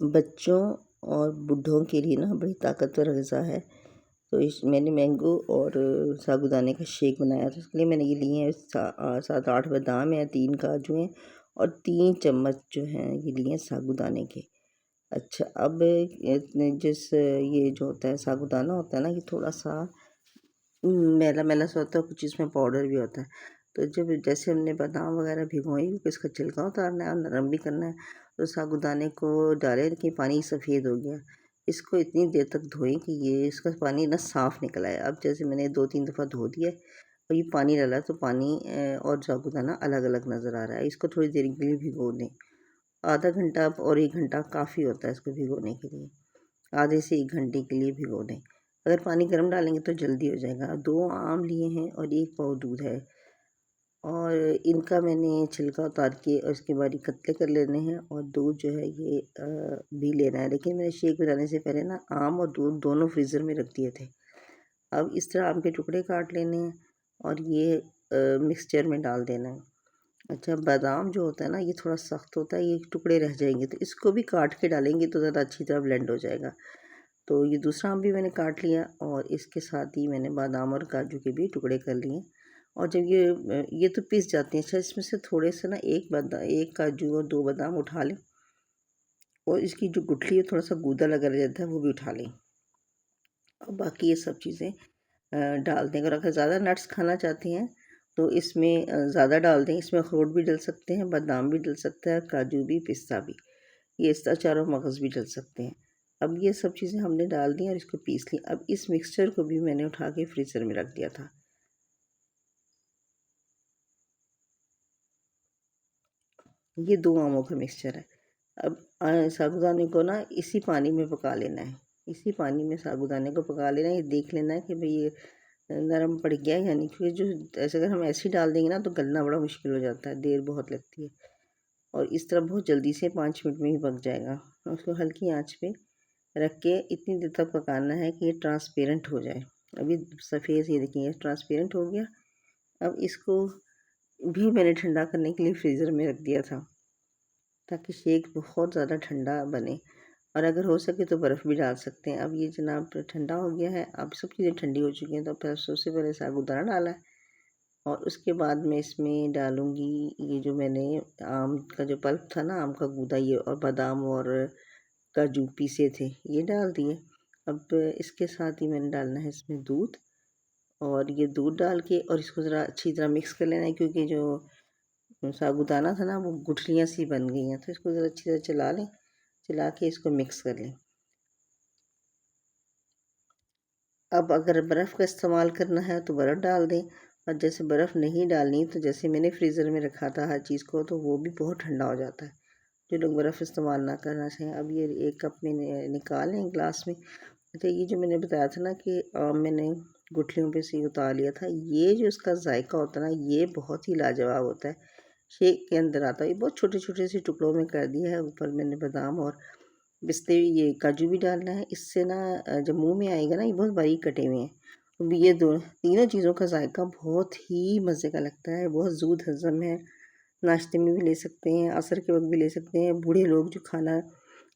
बच्चों और बूढ़ों के लिए ना बड़ी ताकतवर ग़िज़ा है। तो मैंने मैंगो और साबूदाने का शेक बनाया। तो उसके लिए मैंने ये लिए हैं 7-8 बादाम हैं, 3 काजू हैं और 3 चम्मच जो हैं ये लिए हैं साबूदाने के। अच्छा, अब ये जो होता है साबूदाना होता है ना, ये थोड़ा सा मैला मैला सा होता है, कुछ इसमें पाउडर भी होता है। तो जब जैसे हमने बादाम वगैरह भिगोई, क्योंकि इसका छिलका उतारना है और नरम भी करना है, तो साबूदाने को डाले कि पानी सफ़ेद हो गया। इसको इतनी देर तक धोएं कि ये इसका पानी ना साफ़ निकल आए। अब जैसे मैंने 2-3 दफ़ा धो दिया है और ये पानी डाला, तो पानी और साबूदाना अलग अलग नज़र आ रहा है। इसको थोड़ी देर के लिए भिगो दें, आधा घंटा और 1 घंटा काफ़ी होता है इसको भिगोने के लिए। आधे से 1 घंटे के लिए भिगो दें। अगर पानी गर्म डालेंगे तो जल्दी हो जाएगा। 2 आम लिए हैं और 1 पाव दूध है और इनका मैंने छिलका उतार के और इसके बाद कतले कर लेने हैं और दूध जो है ये भी लेना है। लेकिन मैंने शेक बनाने से पहले ना आम और दूध दोनों फ्रीज़र में रख दिए थे। अब इस तरह आम के टुकड़े काट लेने हैं और ये मिक्सचर में डाल देना है। अच्छा, बादाम जो होता है ना, ये थोड़ा सख्त होता है, ये टुकड़े रह जाएंगे, तो इसको भी काट के डालेंगे तो ज़्यादा अच्छी तरह ब्लेंड हो जाएगा। तो ये दूसरा आम भी मैंने काट लिया और इसके साथ ही मैंने बादाम और काजू के भी टुकड़े कर लिए। और जब ये तो पिस जाते हैं। अच्छा, इसमें से थोड़े से ना एक काजू और 2 बादाम उठा लें और इसकी जो गुठली है, थोड़ा सा गूदा लगा रह जाता है, वो भी उठा लें। और बाकी ये सब चीज़ें डाल दें। अगर ज़्यादा नट्स खाना चाहते हैं तो इसमें ज़्यादा डाल दें। इसमें अखरोट भी डल सकते हैं, बादाम भी डल सकता है, काजू भी, पिस्ता भी, ये इस तरह चारों मगज़ भी डल सकते हैं। अब ये सब चीज़ें हमने डाल दी और इसको पीस ली। अब इस मिक्सचर को भी मैंने उठा के फ्रीज़र में रख दिया था। ये 2 आमों का मिक्सचर है। अब साबूदाने को ना इसी पानी में पका लेना है। इसी पानी में साबूदाने को पका लेना है। ये देख लेना है कि भई ये नरम पड़ गया है या नहीं, क्योंकि जो ऐसे अगर हम ऐसे ही डाल देंगे ना तो गलना बड़ा मुश्किल हो जाता है, देर बहुत लगती है। और इस तरह बहुत जल्दी से 5 मिनट में ही पक जाएगा। उसको हल्की आँच पे रख के इतनी देर तक पकाना है कि ये ट्रांसपेरेंट हो जाए। अभी सफ़ेद, ये देखिए ट्रांसपेरेंट हो गया। अब इसको भी मैंने ठंडा करने के लिए फ्रीज़र में रख दिया था, ताकि शेक बहुत ज़्यादा ठंडा बने। और अगर हो सके तो बर्फ़ भी डाल सकते हैं। अब ये जनाब ठंडा हो गया है, अब सब चीज़ें ठंडी हो चुकी हैं। तो फिर सबसे पहले साबूदाना डाला है और उसके बाद मैं इसमें डालूँगी ये जो मैंने आम का जो पल्प था ना, आम का गूदा, ये और बादाम और काजू पीसे थे, ये डाल दिए। अब इसके साथ ही मैंने डालना है इसमें दूध और ये दूध डाल के और इसको ज़रा अच्छी तरह मिक्स कर लेना है, क्योंकि जो साबूदाना था ना वो गुठलियाँ सी बन गई हैं। तो इसको ज़रा अच्छी तरह चला लें, चला के इसको मिक्स कर लें। अब अगर बर्फ़ का इस्तेमाल करना है तो बर्फ़ डाल दें, और जैसे बर्फ़ नहीं डालनी तो जैसे मैंने फ्रीज़र में रखा था हर चीज़ को, तो वो भी बहुत ठंडा हो जाता है, जो लोग बर्फ़ इस्तेमाल ना करना चाहें। अब ये 1 कप में निकालें ग्लास में। अच्छा, ये जो मैंने बताया था ना कि मैंने गुठलियों पे से उतार लिया था, ये जो इसका जायका होता है ना, ये बहुत ही लाजवाब होता है। शेक के अंदर आता है, ये बहुत छोटे-छोटे से टुकड़ों में कर दिया है। ऊपर मैंने बादाम और पिस्ते, ये काजू भी डालना है। इससे ना जब मुँह में आएगा ना, ये बहुत बारीक कटे हुए हैं। अब ये तीनों चीज़ों का जायका बहुत ही मज़े का लगता है, बहुत ज़ूद हज़म है। नाश्ते में भी ले सकते हैं, असर के वक़्त भी ले सकते हैं। बूढ़े लोग जो खाना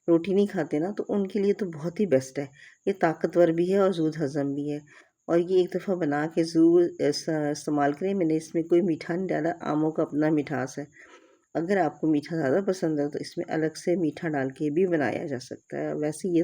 रोटी नहीं खाते ना, तो उनके लिए तो बहुत ही बेस्ट है। ये ताकतवर भी है और ज़ूद हज़म भी है। और ये एक दफ़ा बना के ज़रूर इस्तेमाल करें। मैंने इसमें कोई मीठा नहीं डाला, आमों का अपना मिठास है। अगर आपको मीठा ज़्यादा पसंद है तो इसमें अलग से मीठा डाल के भी बनाया जा सकता है। वैसे ये